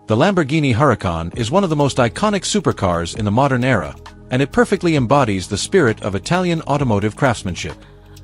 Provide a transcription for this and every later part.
The Lamborghini Huracán is one of the most iconic supercars in the modern era, and it perfectly embodies the spirit of Italian automotive craftsmanship.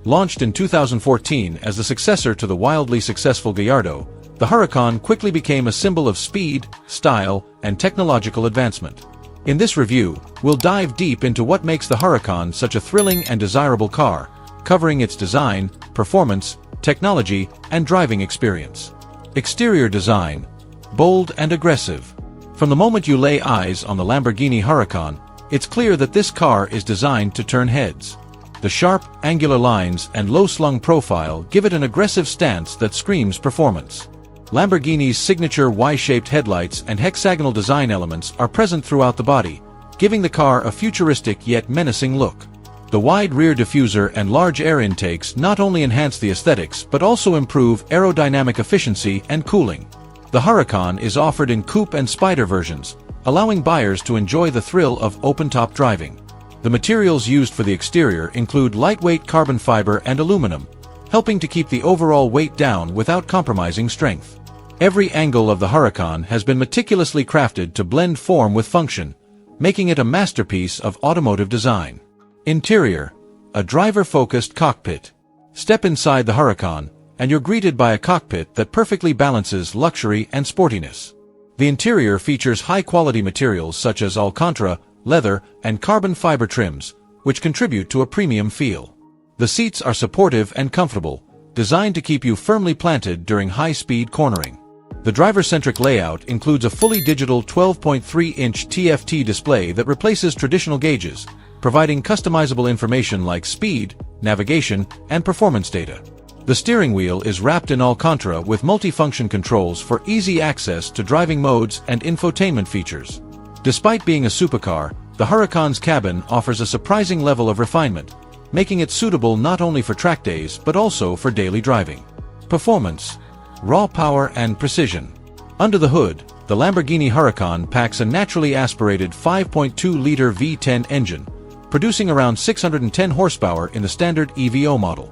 Launched in 2014 as the successor to the wildly successful Gallardo, the Huracán quickly became a symbol of speed, style, and technological advancement. In this review, we'll dive deep into what makes the Huracán such a thrilling and desirable car, covering its design, performance, technology, and driving experience. Exterior design: bold and aggressive. From the moment you lay eyes on the Lamborghini Huracán, it's clear that this car is designed to turn heads. The sharp, angular lines and low-slung profile give it an aggressive stance that screams performance. Lamborghini's signature Y-shaped headlights and hexagonal design elements are present throughout the body, giving the car a futuristic yet menacing look. The wide rear diffuser and large air intakes not only enhance the aesthetics but also improve aerodynamic efficiency and cooling. The Huracán is offered in coupe and spider versions, allowing buyers to enjoy the thrill of open-top driving. The materials used for the exterior include lightweight carbon fiber and aluminum, helping to keep the overall weight down without compromising strength. Every angle of the Huracán has been meticulously crafted to blend form with function, making it a masterpiece of automotive design. Interior: a driver-focused cockpit. Step inside the Huracán, and you're greeted by a cockpit that perfectly balances luxury and sportiness. The interior features high-quality materials such as Alcantara, leather, and carbon fiber trims, which contribute to a premium feel. The seats are supportive and comfortable, designed to keep you firmly planted during high-speed cornering. The driver-centric layout includes a fully digital 12.3-inch TFT display that replaces traditional gauges, providing customizable information like speed, navigation, and performance data. The steering wheel is wrapped in Alcantara with multifunction controls for easy access to driving modes and infotainment features. Despite being a supercar, the Huracán's cabin offers a surprising level of refinement, making it suitable not only for track days but also for daily driving. Performance: raw power and precision. Under the hood, the Lamborghini Huracán packs a naturally aspirated 5.2-liter V10 engine, producing around 610 horsepower in the standard EVO model.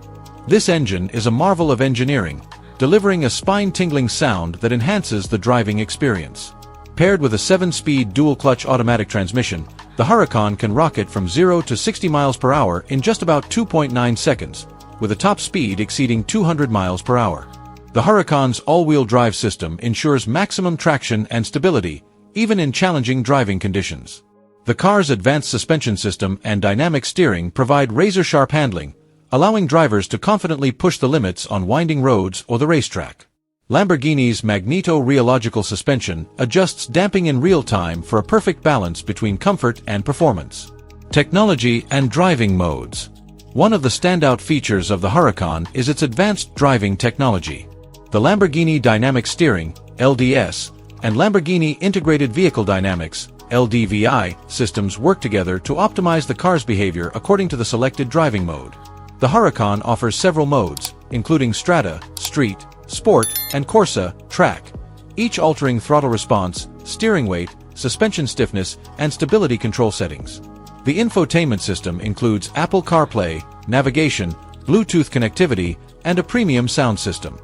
This engine is a marvel of engineering, delivering a spine-tingling sound that enhances the driving experience. Paired with a 7-speed dual-clutch automatic transmission, the Huracán can rocket from 0 to 60 miles per hour in just about 2.9 seconds, with a top speed exceeding 200 miles per hour. The Huracán's all-wheel drive system ensures maximum traction and stability, even in challenging driving conditions. The car's advanced suspension system and dynamic steering provide razor-sharp handling, allowing drivers to confidently push the limits on winding roads or the racetrack. Lamborghini's magneto-rheological suspension adjusts damping in real time for a perfect balance between comfort and performance. Technology and driving modes. One of the standout features of the Huracán is its advanced driving technology. The Lamborghini Dynamic Steering (LDS) and Lamborghini Integrated Vehicle Dynamics (LDVI) systems work together to optimize the car's behavior according to the selected driving mode. The Huracán offers several modes, including Strada, Street, Sport, and Corsa, Track, each altering throttle response, steering weight, suspension stiffness, and stability control settings. The infotainment system includes Apple CarPlay, navigation, Bluetooth connectivity, and a premium sound system.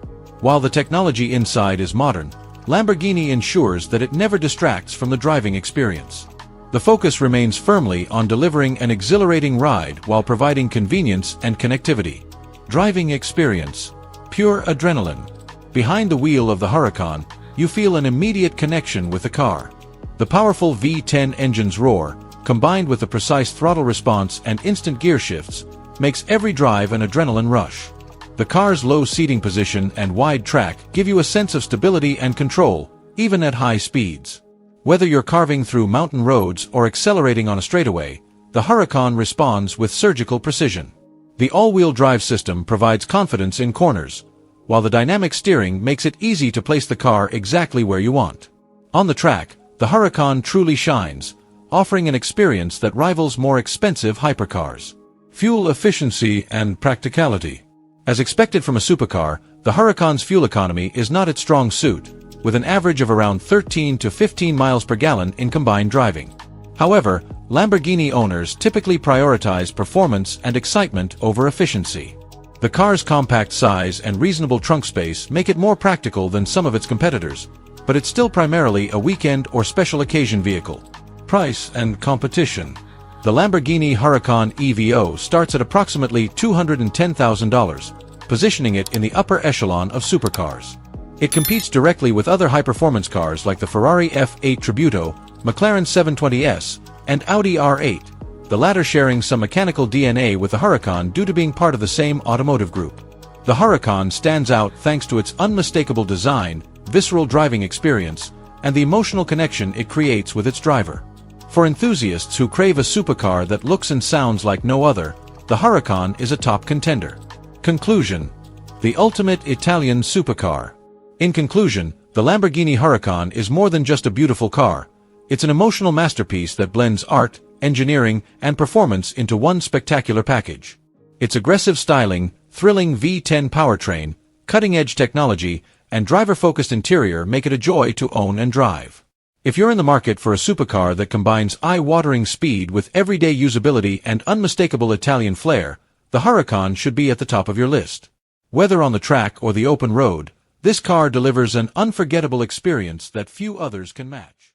While the technology inside is modern, Lamborghini ensures that it never distracts from the driving experience. The focus remains firmly on delivering an exhilarating ride while providing convenience and connectivity. Driving experience: pure adrenaline. Behind the wheel of the Huracán, you feel an immediate connection with the car. The powerful V10 engine's roar, combined with the precise throttle response and instant gear shifts, makes every drive an adrenaline rush. The car's low seating position and wide track give you a sense of stability and control, even at high speeds. Whether you're carving through mountain roads or accelerating on a straightaway, the Huracán responds with surgical precision. The all-wheel drive system provides confidence in corners, while the dynamic steering makes it easy to place the car exactly where you want. On the track, the Huracán truly shines, offering an experience that rivals more expensive hypercars. Fuel efficiency and practicality. As expected from a supercar, the Huracán's fuel economy is not its strong suit, with an average of around 13 to 15 miles per gallon in combined driving. However, Lamborghini owners typically prioritize performance and excitement over efficiency. The car's compact size and reasonable trunk space make it more practical than some of its competitors, but it's still primarily a weekend or special occasion vehicle. Price and competition. The Lamborghini Huracán EVO starts at approximately $210,000, positioning it in the upper echelon of supercars. It competes directly with other high-performance cars like the Ferrari F8 Tributo, McLaren 720S, and Audi R8, the latter sharing some mechanical DNA with the Huracán due to being part of the same automotive group. The Huracán stands out thanks to its unmistakable design, visceral driving experience, and the emotional connection it creates with its driver. For enthusiasts who crave a supercar that looks and sounds like no other, the Huracán is a top contender. Conclusion: the ultimate Italian supercar. In conclusion, the Lamborghini Huracán is more than just a beautiful car. It's an emotional masterpiece that blends art, engineering, and performance into one spectacular package. Its aggressive styling, thrilling V10 powertrain, cutting-edge technology, and driver-focused interior make it a joy to own and drive. If you're in the market for a supercar that combines eye-watering speed with everyday usability and unmistakable Italian flair, the Huracán should be at the top of your list. Whether on the track or the open road, this car delivers an unforgettable experience that few others can match.